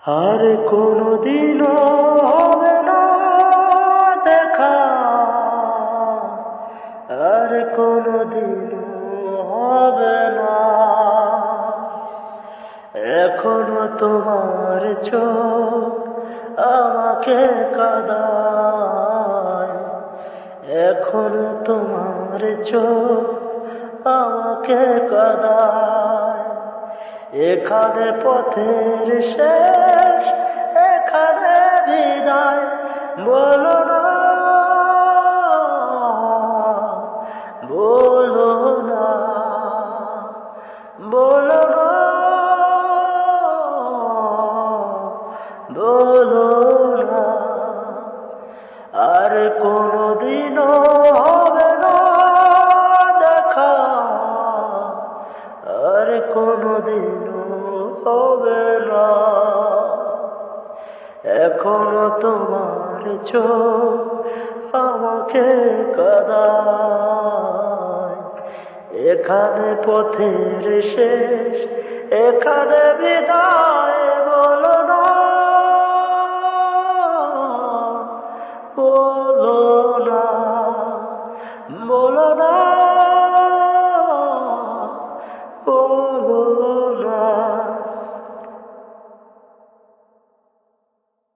আর কোনদিনও হবে না দেখা, আর কোনদিনও হবে না। এখনো তোমার চোখ আমাকে কাঁদায়, এখনো তোমার চোখ আমাকে কাঁদায়। এখানে পথের শেষ, এখানে বিদায়, বলো না, বলো না, বলো না, বলো না। আর কোনদিনও হবে না দেখা, আর কোনদিনও হবে না। এখনো তোমার চোখ আমাকে কাঁদায়, এখানে পথের শেষ, এখানে বিদায়, বলো না, বলো না, বলো না,